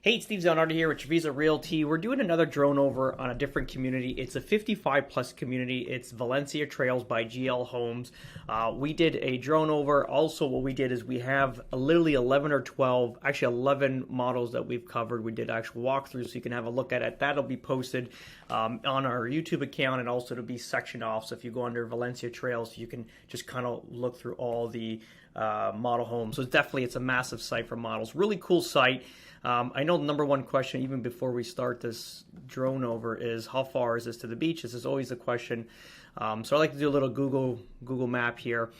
Hey, it's Steve Zanardi here with Visa Realty. We're doing another drone over on a different community. It's a 55 plus community. It's Valencia Trails by GL Homes. We did a drone over. Also, what we did is we have literally 11 or 12, actually 11 models that we've covered. We did actual walkthroughs, so you can have a look at it. That'll be posted on our YouTube account, and also to be sectioned off. So if you go under Valencia Trails, you can just kind of look through all the model homes. So it's a massive site for models. Really cool site. I know the number one question, even before we start this drone over, is how far is this to the beach? This is always the question. So I like to do a little Google map here.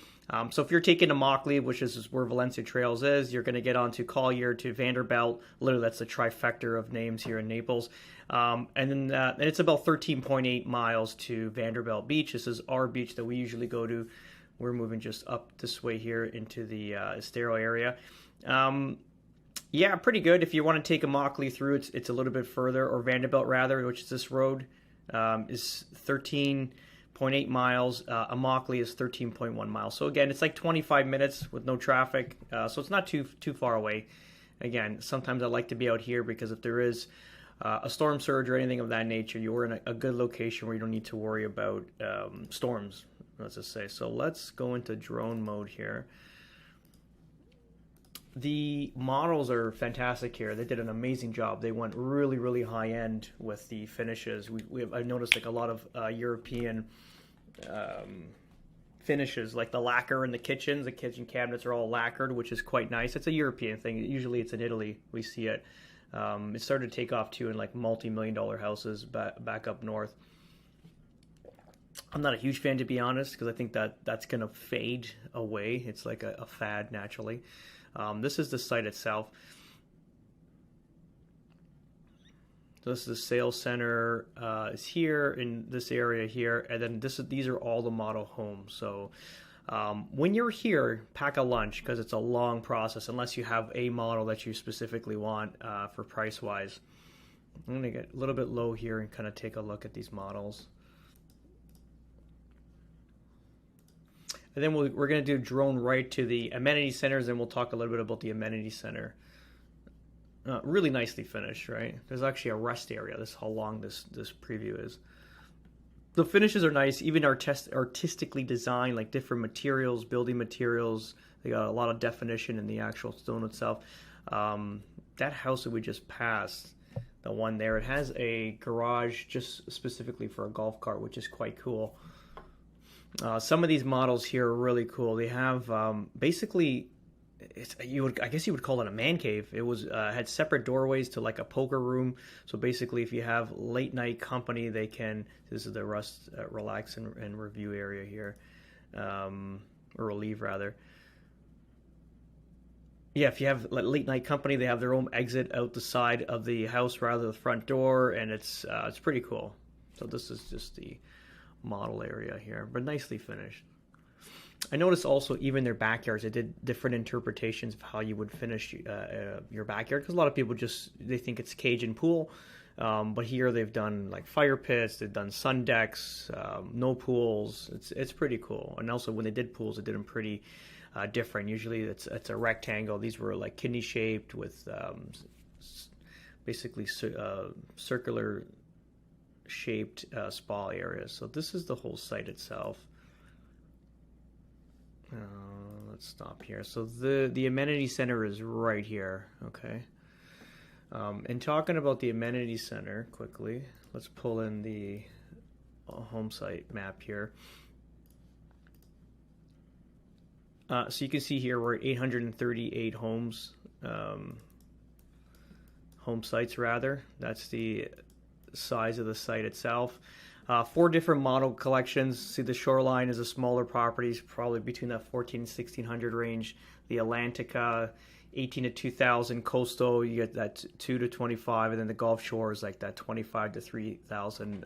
So if you're taking to Mockley, which is where Valencia Trails is, you're going to get onto Collier to Vanderbilt. Literally, that's the trifecta of names here in Naples. And it's about 13.8 miles to Vanderbilt Beach. This is our beach that we usually go to. We're moving just up this way here into the Estero area. Yeah, pretty good. If you want to take a Mockley through, it's a little bit further, or Vanderbilt rather, which is this road, is 13.8 miles. A Mockley is 13.1 miles. So again, it's like 25 minutes with no traffic. So it's not too far away. Again, sometimes I like to be out here because if there is a storm surge or anything of that nature, you're in a good location where you don't need to worry about storms, let's just say. So let's go into drone mode here. The models are fantastic here. They did an amazing job. They went really, really high end with the finishes. I noticed like a lot of European finishes, like the lacquer in the kitchens. The kitchen cabinets are all lacquered, which is quite nice. It's a European thing. Usually it's in Italy. We see it. It started to take off too in like multi-million-dollar houses back up north. I'm not a huge fan, to be honest, because I think that's going to fade away. It's like a fad naturally. This is the site itself. So this is the sales center is here in this area here, and then these are all the model homes. So when you're here, pack a lunch because it's a long process unless you have a model that you specifically want for price wise. I'm gonna get a little bit low here and kind of take a look at these models. And then we're going to do drone right to the amenity centers, and we'll talk a little bit about the amenity center. Really nicely finished, right? There's actually a rest area. This is how long this preview is. The finishes are nice, even artistically designed, like different materials, building materials. They got a lot of definition in the actual stone itself. That house that we just passed, the one there, it has a garage just specifically for a golf cart, which is quite cool. Some of these models here are really cool. They have basically, I guess you would call it a man cave. It was had separate doorways to like a poker room. So basically, if you have late night company, they can. This is the relax and review area here, or relieve rather. Yeah, if you have late night company, they have their own exit out the side of the house rather than the front door, and it's pretty cool. So this is just the model area here, but nicely finished. I noticed also even their backyards, they did different interpretations of how you would finish your backyard, because a lot of people they think it's Cajun pool, but here they've done like fire pits, they've done sun decks, no pools. It's pretty cool. And also when they did pools, they did them pretty different. Usually it's a rectangle. These were like kidney shaped with basically circular shaped spa areas. So this is the whole site itself. Let's stop here. So the amenity center is right here. Okay. And talking about the amenity center quickly, let's pull in the home site map here. So you can see here we're at 838 homes, home sites rather. That's the size of the site itself. 4 different model collections. See, the Shoreline is a smaller properties, probably between that 14 and 1600 range. The Atlantica, 18 to 2000. Coastal, you get that 2 to 25, and then the Gulf Shore is like that 25 to 3000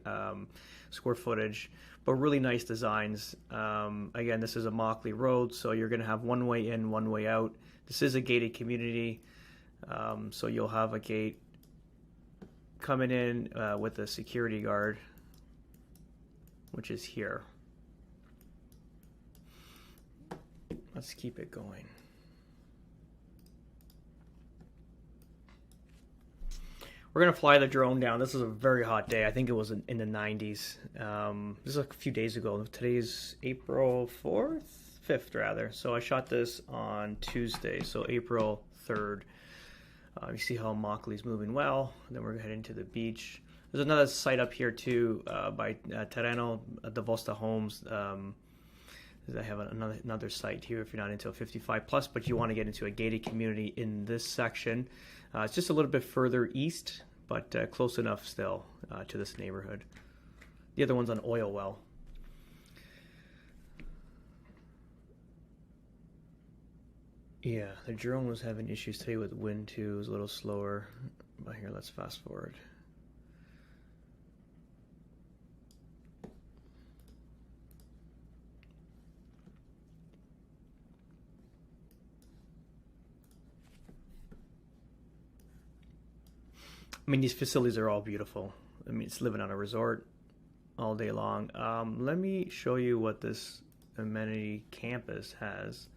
square footage. But really nice designs. Again, this is a Mockley Road, so you're going to have one way in, one way out. This is a gated community, so you'll have a gate coming in with a security guard, which is here. Let's keep it going. We're gonna fly the drone down. This is a very hot day. I think it was in the 90s. This is a few days ago. Today's April 4th, 5th rather. So I shot this on Tuesday, so April 3rd. You see how Immokalee moving well. Then we're heading to the beach. There's another site up here too by Terreno, the Vosta Homes. I have another site here if you're not into a 55 plus, but you want to get into a gated community in this section. It's just a little bit further east, but close enough still to this neighborhood. The other one's on Oil Well. Yeah, the drone was having issues today with wind too. It was a little slower. But here, let's fast forward. I mean, these facilities are all beautiful. I mean, it's living on a resort all day long. Let me show you what this Amenity campus has.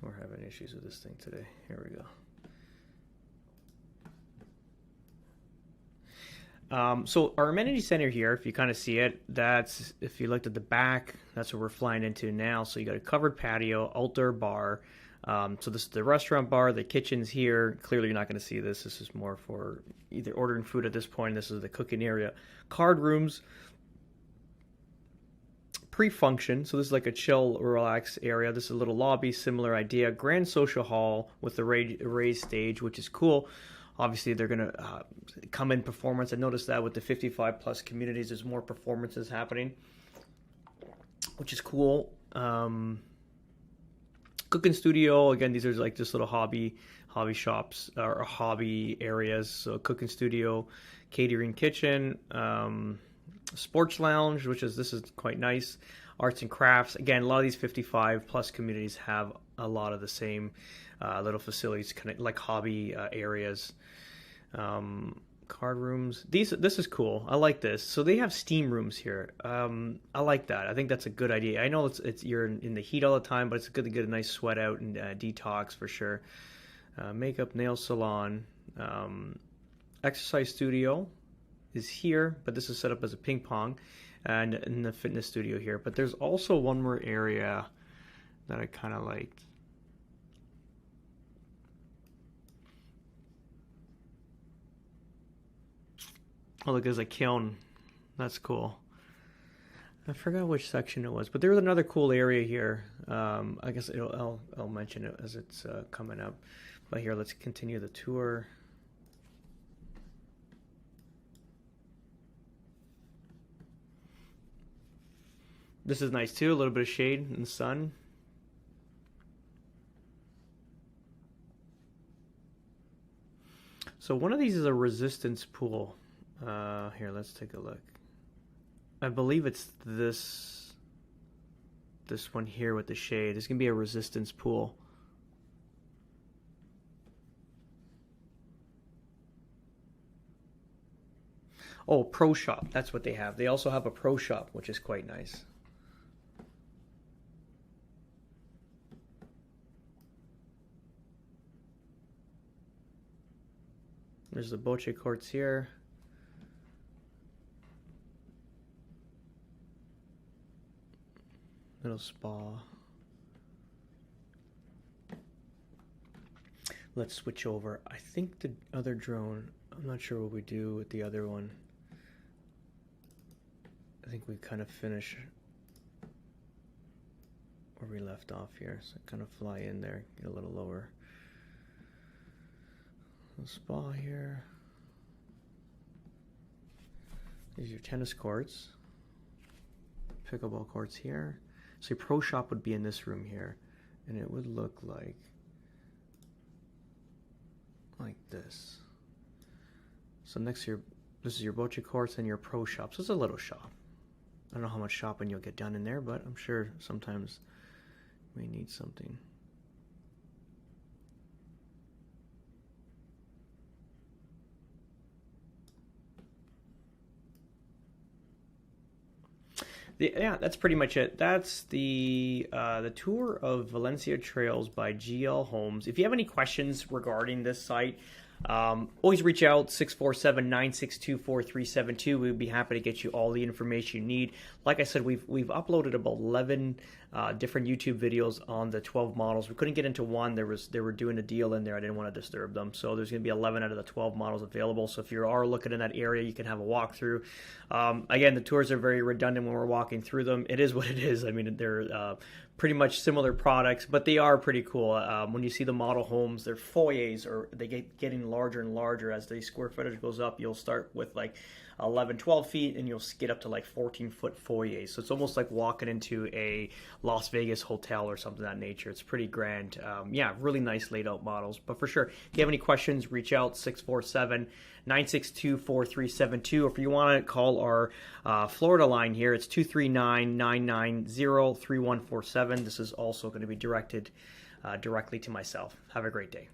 We're having issues with this thing today. Here we go. So our amenity center here, if you kind of see it, that's, if you looked at the back, that's what we're flying into now. So you got a covered patio, outdoor bar. So this is the restaurant bar, the kitchen's here. Clearly you're not going to see this. This is more for either ordering food at this point. This is the cooking area. Card rooms, pre-function. So this is like a chill, relax area. This is a little lobby, similar idea. Grand social hall with the raised stage, which is cool. Obviously, they're going to come in performance. I noticed that with the 55 plus communities, there's more performances happening, which is cool. Cooking studio, again, these are like just little hobby shops or hobby areas. So cooking studio, catering kitchen, sports lounge, this is quite nice. Arts and crafts. Again, a lot of these 55 plus communities have a lot of the same little facilities, kind of like hobby areas. Card rooms. This is cool. I like this. So they have steam rooms here. I like that. I think that's a good idea. I know it's you're in the heat all the time, but it's good to get a nice sweat out and detox for sure. Makeup, nail salon, exercise studio is here, but this is set up as a ping pong, and in the fitness studio here. But there's also one more area that I kind of liked. Oh, look, there's a kiln. That's cool. I forgot which section it was, but there's another cool area here. I guess I'll mention it as it's coming up. But here, let's continue the tour. This is nice too, a little bit of shade in the sun. So one of these is a resistance pool. Here, let's take a look. I believe it's this one here with the shade. It's gonna be a resistance pool. Oh, pro shop. That's what they have. They also have a pro shop, which is quite nice. There's the bocce courts here. Little spa. Let's switch over. I think the other drone, I'm not sure what we do with the other one. I think we kind of finish where we left off here. So kind of fly in there, get a little lower. A spa here. These are your tennis courts. Pickleball courts here. So your pro shop would be in this room here, and it would look like this. So next to your, this is your bocce courts and your pro shop. So it's a little shop. I don't know how much shopping you'll get done in there, but I'm sure sometimes you may need something. Yeah, that's pretty much it. That's the tour of Valencia Trails by GL Homes. If you have any questions regarding this site, always reach out 647-962-4372. We'd be happy to get you all the information you need. Like I said, we've uploaded about 11 different YouTube videos on the 12 models. We couldn't get into one. They were doing a deal in there. I didn't want to disturb them. So there's going to be 11 out of the 12 models available. So if you are looking in that area, you can have a walkthrough. Again, the tours are very redundant when we're walking through them. It is what it is. I mean, they're pretty much similar products, but they are pretty cool. When you see the model homes, their foyers, or they getting larger and larger as the square footage goes up. You'll start with like 11, 12 feet, and you'll get up to like 14-foot foyers. So it's almost like walking into a Las Vegas hotel or something of that nature. It's pretty grand. Yeah, really nice laid out models. But for sure, if you have any questions, reach out 647-962-4372. Or if you want to call our Florida line here, it's 239-990-3147. This is also going to be directed directly to myself. Have a great day.